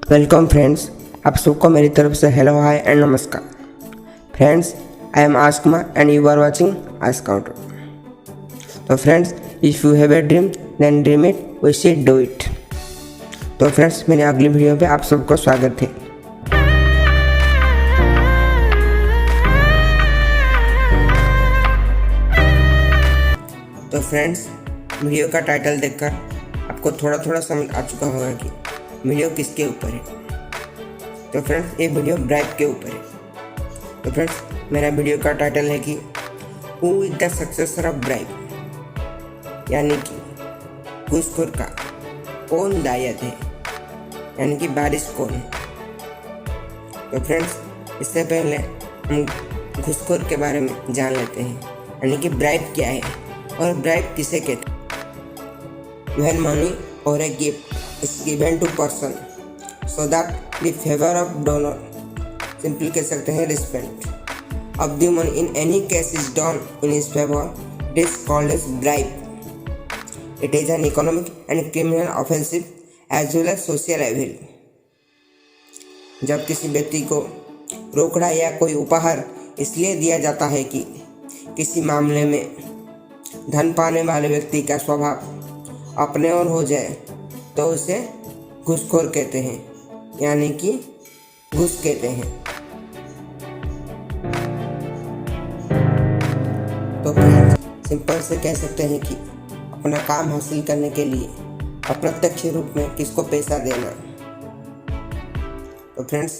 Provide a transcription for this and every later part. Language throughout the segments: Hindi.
वेलकम फ्रेंड्स, आप सबको मेरी तरफ से हेलो हाय एंड नमस्कार। Friends, I am Aas Kumar and you are watching Aas counter. तो friends, if you have a dream then dream it, we should do it. तो फ्रेंड्स, मेरी अगली वीडियो पे आप सबको स्वागत है। तो फ्रेंड्स, वीडियो का टाइटल देखकर आपको थोड़ा थोड़ा समझ आ चुका होगा कि वीडियो किसके ऊपर है। तो फ्रेंड्स, ये वीडियो ब्राइब के ऊपर है। तो फ्रेंड्स, मेरा वीडियो का टाइटल है कि who is the successor of bribe, यानी कि घूसखोर का कौन दायद है, यानी कि बारिश कौन है। तो फ्रेंड्स, इससे पहले हम घूसखोर के बारे में जान लेते हैं, यानी कि ब्राइब क्या है और ब्राइब किसे कहते हैं। When money or a gift is given to person so that the favor of donor, simply कह सकते हैं respect of the money in any case is done in his favor, it is called as bribe. It is an economic and criminal offensive as well as social evil. जब किसी व्यक्ति को रोकड़ा या कोई उपहार इसलिए दिया जाता है कि किसी मामले में धन पाने वाले व्यक्ति का स्वभाव अपने ओर हो जाए, तो उसे घूसखोर कहते हैं, यानी कि घूस कहते हैं। तो फ्रेंड्स, सिंपल से कह सकते हैं कि अपना काम हासिल करने के लिए अप्रत्यक्ष रूप में किसको पैसा देना। तो फ्रेंड्स,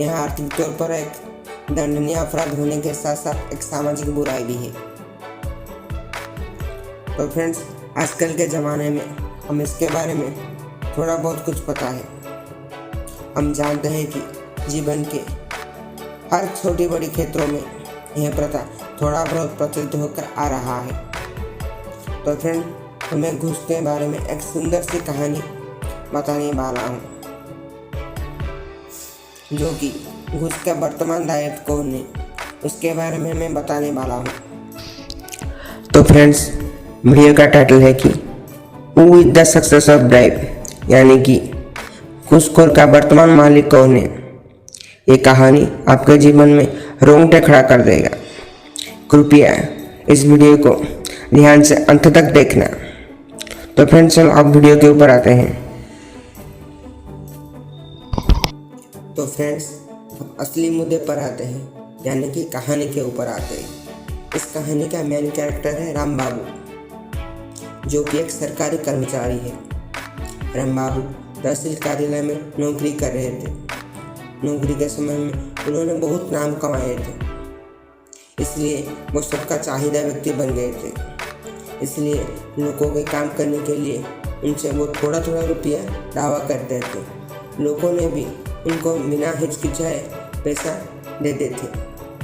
यहाँ आर्थिक तौर पर एक दंडनीय अपराध होने के साथ साथ एक सामाजिक बुराई भी है। तो फ्रेंड्स, आजकल के ज़माने में हम इसके बारे में थोड़ा बहुत कुछ पता है। हम जानते हैं कि जीवन के हर छोटी बड़ी क्षेत्रों में यह प्रथा थोड़ा बहुत प्रचलित होकर आ रहा है। तो फ्रेंड, मैं घूस के बारे में एक सुंदर सी कहानी बताने वाला हूँ, जो कि घूस का वर्तमान दायित्व कौन है उसके बारे में मैं बताने वाला हूँ। तो फ्रेंड्स, वीडियो का टाइटल है कि who is the success of bribe, यानी कि घूसखोर का वर्तमान मालिक कौन है। ये कहानी आपके जीवन में रोंगटे खड़ा कर देगा। कृपया इस वीडियो को ध्यान से अंत तक देखना। तो फ्रेंड्स, चलो अब वीडियो के ऊपर आते हैं। तो फ्रेंड्स, अब असली मुद्दे पर आते हैं, यानी कि कहानी के ऊपर आते हैं। इस कहानी का मेन कैरेक्टर है राम बाबू, जो कि एक सरकारी कर्मचारी है। राम बाबू तहसील कार्यालय में नौकरी कर रहे थे। नौकरी के समय में उन्होंने बहुत नाम कमाए थे, इसलिए वो सबका चाहिदा व्यक्ति बन गए थे। इसलिए लोगों के काम करने के लिए उनसे वो थोड़ा थोड़ा रुपया दावा करते थे। लोगों ने भी उनको बिना हिचकिचाए पैसा देते थे।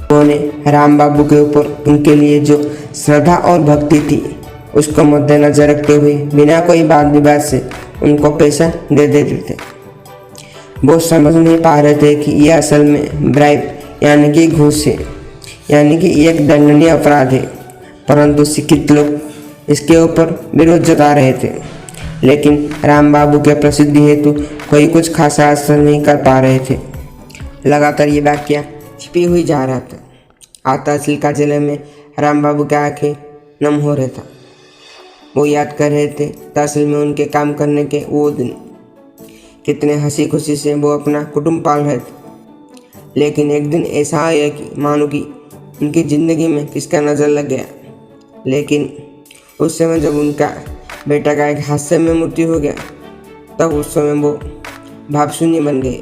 उन्होंने राम बाबू के ऊपर उनके लिए जो श्रद्धा और भक्ति थी उसको मद्देनजर रखते हुए बिना कोई वाद विवाद से उनको पैसा दे देते थे। वो समझ नहीं पा रहे थे कि ये असल में ब्राइब यानी कि घूस है, यानी कि एक दंडनीय अपराध है। परंतु शिक्षित लोग इसके ऊपर विरोध जता रहे थे, लेकिन राम बाबू के प्रसिद्धि हेतु कोई कुछ खासा असर नहीं कर पा रहे थे। लगातार ये वाक्य छिपी हुई जा रहा था। आज तहसील कार्यालय में राम बाबू की आंखें नम हो रहे था। वो याद कर रहे थे तहसील में उनके काम करने के वो दिन, कितने हंसी खुशी से वो अपना कुटुंब पाल रहे थे। लेकिन एक दिन ऐसा आया कि मानो कि उनकी ज़िंदगी में किसका नज़र लग गया। लेकिन उस समय जब उनका बेटा का एक हादसे में मृत्यु हो गया, तब उस समय वो भावशून्य बन गए।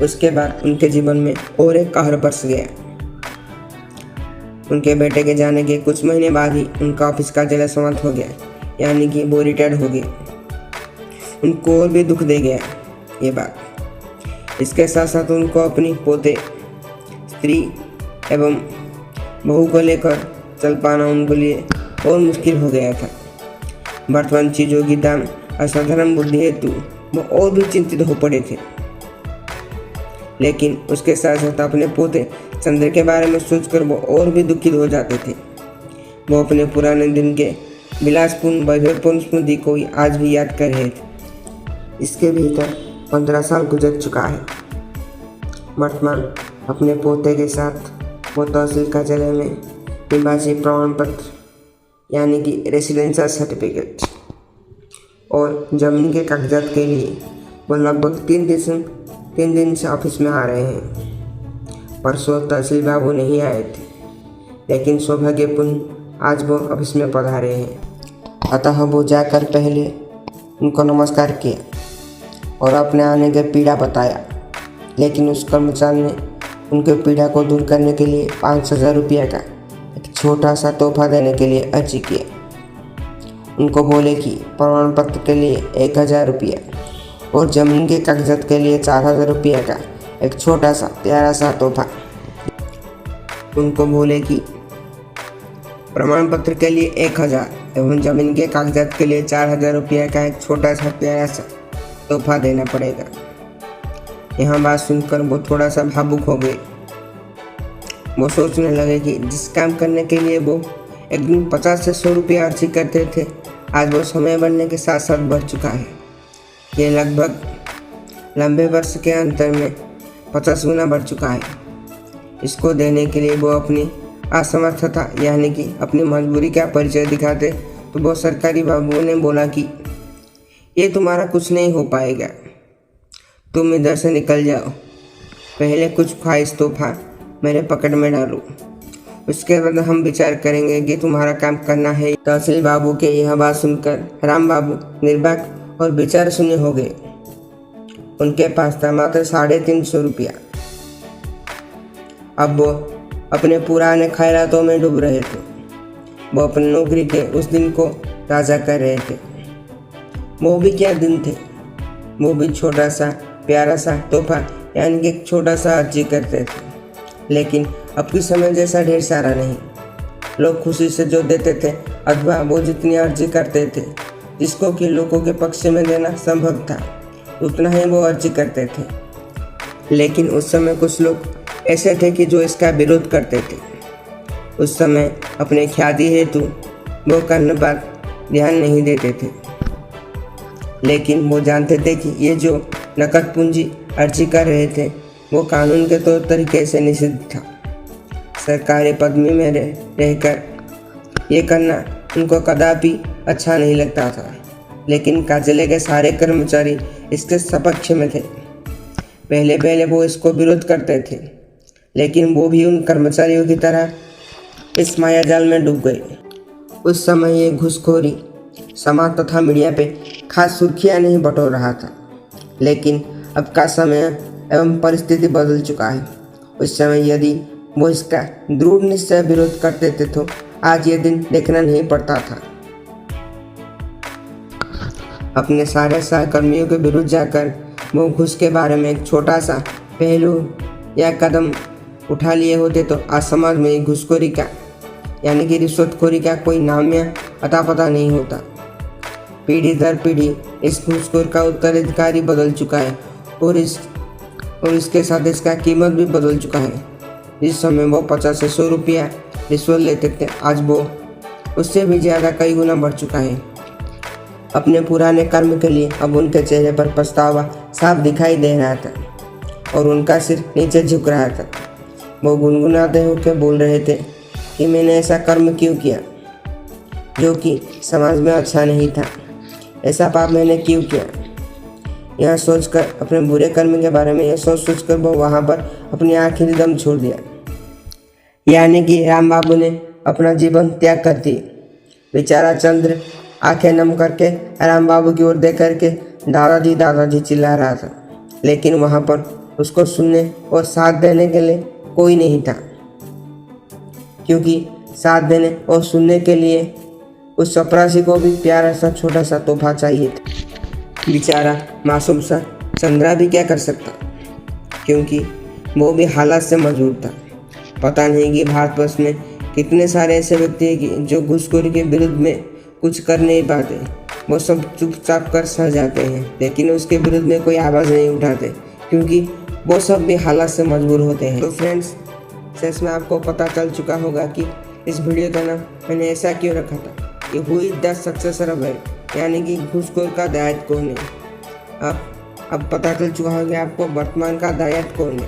उसके बाद उनके जीवन में और एक कहर बरस गया। उनके बेटे के जाने के कुछ महीने बाद ही उनका ऑफिस का कार्यालय समाप्त हो गया, यानी कि वो रिटायर्ड हो गए। उनको और भी दुख दे गया ये बात। इसके साथ साथ उनको अपनी पोते, स्त्री एवं बहू को लेकर चल पाना उनके लिए और मुश्किल हो गया था। वर्तमान चीज़ों की दाम असाधारण बुद्धि हेतु वो और भी चिंतित हो पड़े थे। लेकिन उसके साथ साथ अपने पोते चंद्र के बारे में सोचकर वो और भी दुखित हो जाते थे। वो अपने पुराने दिन के विलासपूर्ण वैभवपूर्ण स्मृति को आज भी याद कर रहे थे। इसके भीतर 15 साल गुजर चुका है। वर्तमान अपने पोते के साथ वो तहसील कार्यालय में निवासी प्रमाण पत्र यानी कि रेसिडेंशियल सर्टिफिकेट और ज़मीन के कागजात के लिए वो लगभग 3 दिन से ऑफिस में आ रहे हैं। परसों तहसील बाबू नहीं आए थे, लेकिन सौभाग्यपूर्ण आज वो ऑफिस में पधारे हैं। अतः वो जाकर पहले उनको नमस्कार किया और अपने आने की पीड़ा बताया, लेकिन उस कर्मचारी ने उनके पीड़ा को दूर करने के लिए 5,000 रुपये का एक छोटा सा तोहफा देने के लिए अर्जी किया। उनको बोले कि प्रमाण पत्र के लिए 1,000 रुपये और ज़मीन के कागजात के लिए 4,000 रुपये का एक छोटा सा प्यारा सा तोहफा। उनको बोले कि प्रमाण पत्र के लिए 1,000 एवं ज़मीन के कागजात के लिए 4,000 रुपये का एक छोटा सा प्यारा सा तोहफा देना पड़ेगा। यह बात सुनकर वो थोड़ा सा भावुक हो गए। वो सोचने लगे कि जिस काम करने के लिए वो एक दिन 50 से 100 रुपये अर्जी करते थे, आज वो समय बढ़ने के साथ साथ बढ़ चुका है। ये लगभग लंबे वर्ष के अंतर में 50 गुना बढ़ चुका है। इसको देने के लिए वो अपनी असमर्थता यानी कि अपनी मजबूरी का परिचय दिखाते तो वो सरकारी बाबू ने बोला कि ये तुम्हारा कुछ नहीं हो पाएगा, तुम इधर से निकल जाओ। पहले कुछ ख्वाहिश तोहफा मेरे पकड़ में डालो, उसके बाद हम विचार करेंगे कि तुम्हारा काम करना है। तहसील बाबू के यह बात सुनकर राम बाबू निर्बाक और विचार शून्य हो गए। उनके पास था मात्र 350 रुपया। अब वो अपने पुराने ख्यालों में डूब रहे थे। वो अपनी नौकरी के उस दिन को ताज़ा कर रहे थे। वो भी क्या दिन थे, वो भी छोटा सा प्यारा सा तोहफा यानी कि एक छोटा सा अर्जी करते थे, लेकिन अब की समय जैसा ढेर सारा नहीं। लोग खुशी से जो देते थे अथवा वो जितनी अर्जी करते थे जिसको कि लोगों के पक्ष में देना संभव था, उतना ही वो अर्जी करते थे। लेकिन उस समय कुछ लोग ऐसे थे कि जो इसका विरोध करते थे। उस समय अपने ख्याति हेतु वो करने पर ध्यान नहीं देते थे, लेकिन वो जानते थे कि ये जो नकद पूंजी अर्जी कर रहे थे वो कानून के तौर तरीके से निषिद्ध था। सरकारी पदवी में रहकर ये करना उनको कदापि अच्छा नहीं लगता था, लेकिन कार्यालय के सारे कर्मचारी इसके सपक्ष में थे। पहले वो इसको विरोध करते थे, लेकिन वो भी उन कर्मचारियों की तरह इस मायाजाल में डूब गए। उस समय ये घूसखोरी समाज तथा मीडिया पे खास सुर्खियां नहीं बटोर रहा था, लेकिन अब का समय एवं परिस्थिति बदल चुका है। उस समय यदि वो इसका दृढ़ निश्चय विरोध करते थे तो आज ये दिन देखना नहीं पड़ता था। अपने सारे सहकर्मियों के विरुद्ध जाकर वो घूस के बारे में एक छोटा सा पहलू या कदम उठा लिए होते तो आज समाज में घूसखोरी का यानी कि रिश्वतखोरी का कोई नाम या अता पता नहीं होता। पीढ़ी दर पीढ़ी इस घूसखोर का उत्तराधिकारी बदल चुका है और इसके साथ इसका कीमत भी बदल चुका है। जिस समय वो 50 से 100 रुपया रिश्वत लेते थे, आज वो उससे भी ज़्यादा कई गुना बढ़ चुका है। अपने पुराने कर्म के लिए अब उनके चेहरे पर पछतावा साफ दिखाई दे रहा था और उनका सिर नीचे झुक रहा था। वो गुनगुनाते होकर बोल रहे थे कि मैंने ऐसा कर्म क्यों किया जो कि समाज में अच्छा नहीं था, ऐसा पाप मैंने क्यों किया। यह सोचकर अपने बुरे कर्म के बारे में यह सोचकर वो वहाँ पर अपनी आखिरी दम छोड़ दिया। यानी कि राम बाबू ने अपना जीवन त्याग कर दी। बेचारा चंद्र आंखें नम करके राम बाबू की ओर देख करके दादाजी चिल्ला रहा था, लेकिन वहाँ पर उसको सुनने और साथ देने के लिए कोई नहीं था, क्योंकि साथ देने और सुनने के लिए उस चपरासी को भी प्यारा सा छोटा सा तोहफा चाहिए था। बेचारा मासूम सा चंद्रा भी क्या कर सकता, क्योंकि वो भी हालात से मजबूर था। पता नहीं कि भारतवर्ष में कितने सारे ऐसे व्यक्ति हैं कि जो घूसखोरी के विरुद्ध में कुछ कर नहीं पाते, वो सब चुपचाप कर सह जाते हैं, लेकिन उसके विरुद्ध में कोई आवाज़ नहीं उठाते, क्योंकि वो सब भी हालात से मजबूर होते हैं। तो फ्रेंड्स, शेष में आपको पता चल चुका होगा कि इस वीडियो का नाम मैंने ऐसा क्यों रखा था कि who is the successor of, यानी कि घूसखोर का दायित्व कौन है। अब अब पता चल चुका होगा आपको वर्तमान का दायद कौन है।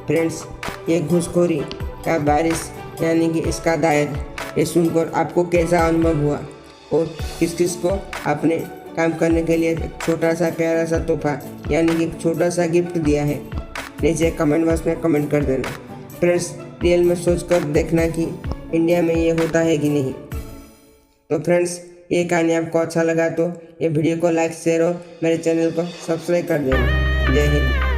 फ्रेंड्स, ये घूसखोरी का बारिश यानी कि इसका दायद, ये सुनकर आपको कैसा अनुभव हुआ और किस किस को आपने काम करने के लिए एक छोटा सा प्यारा सा तोहफा यानी कि एक छोटा सा गिफ्ट दिया है, नीचे कमेंट बॉक्स में कमेंट कर देना। फ्रेंड्स, रियल में सोच कर देखना कि इंडिया में ये होता है कि नहीं। तो फ्रेंड्स, ये कहानी आपको अच्छा लगा तो ये वीडियो को लाइक शेयर और मेरे चैनल को सब्सक्राइब कर देना। जय हिंद।